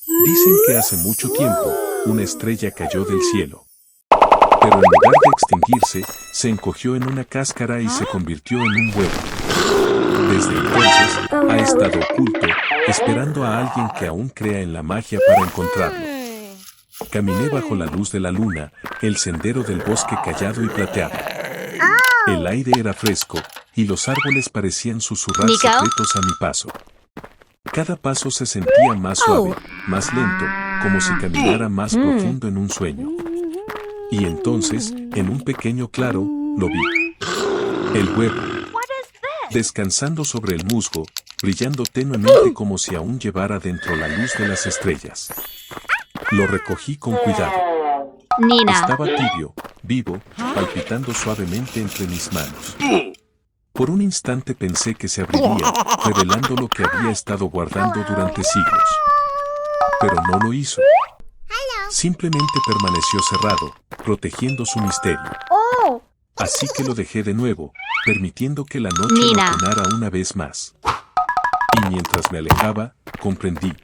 Dicen que hace mucho tiempo, una estrella cayó del cielo. Pero en lugar de extinguirse, se encogió en una cáscara y se convirtió en un huevo. Desde entonces, ha estado oculto, esperando a alguien que aún crea en la magia para encontrarlo. Caminé bajo la luz de la luna, el sendero del bosque callado y plateado. El aire era fresco, y los árboles parecían susurrar secretos a mi paso. Cada paso se sentía más suave, más lento, como si caminara más profundo en un sueño. Y entonces, en un pequeño claro, lo vi. El huevo. Descansando sobre el musgo, brillando tenuemente como si aún llevara dentro la luz de las estrellas. Lo recogí con cuidado. Estaba tibio, vivo, palpitando suavemente entre mis manos. Por un instante pensé que se abriría, revelando lo que había estado guardando durante siglos. Pero no lo hizo. Simplemente permaneció cerrado, protegiendo su misterio. Así que lo dejé de nuevo, permitiendo que la noche lo llenara una vez más. Y mientras me alejaba, comprendí.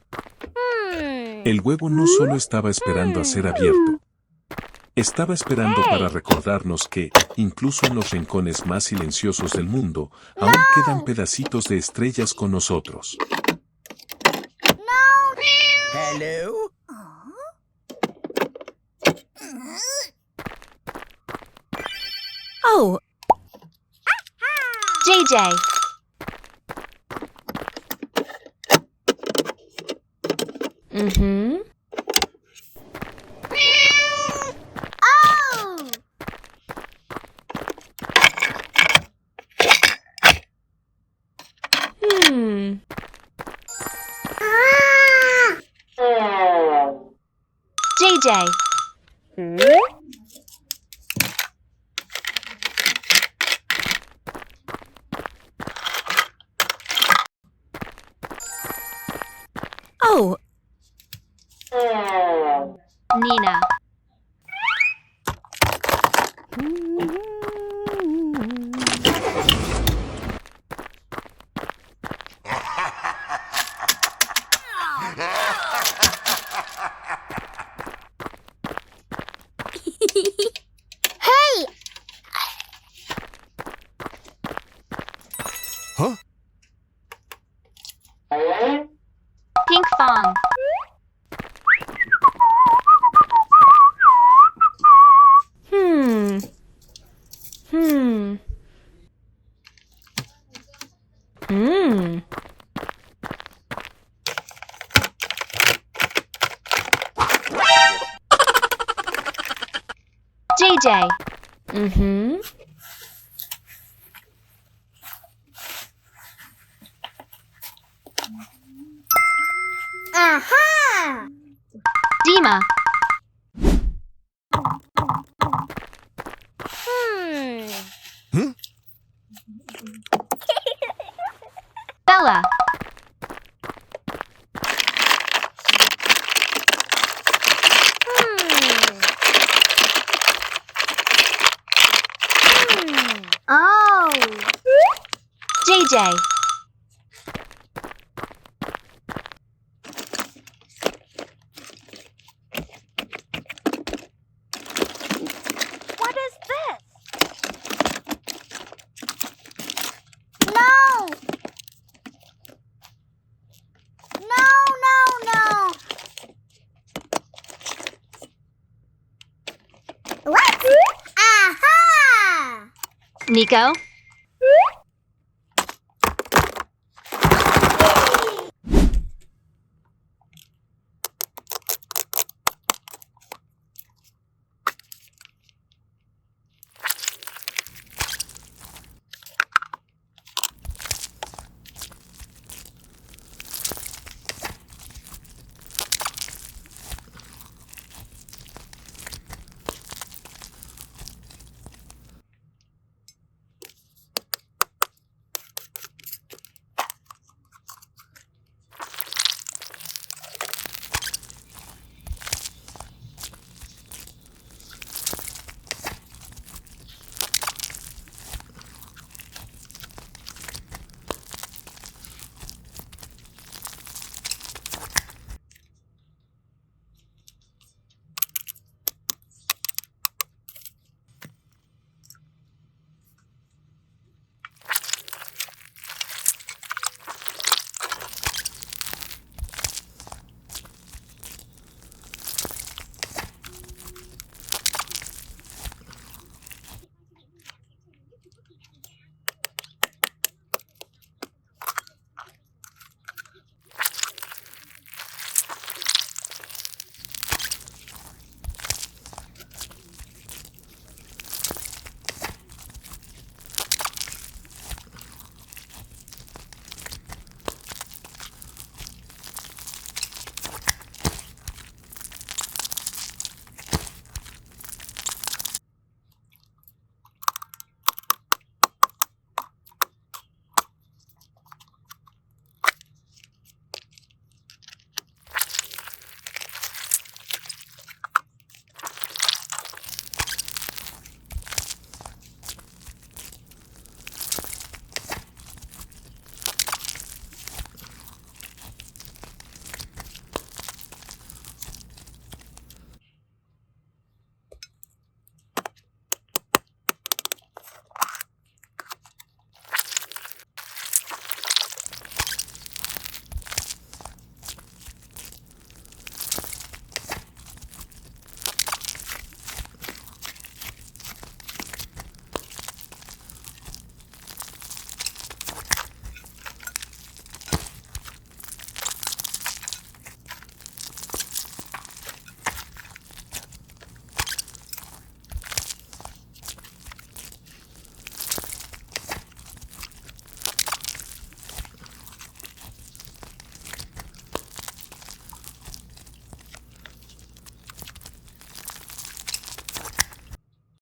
El huevo no solo estaba esperando a ser abierto. Estaba esperando para recordarnos que, incluso en los rincones más silenciosos del mundo, aún quedan pedacitos de estrellas con nosotros. Hello? Oh. JJ. Mm-hmm. Oh! JJ. Oh. Nina. Hey! Huh? Pink Fong. JJ. Mm-hmm. Aha! Dima. Bella. Oh! JJ. What is this? No! No, no, no! What? Aha! Nico.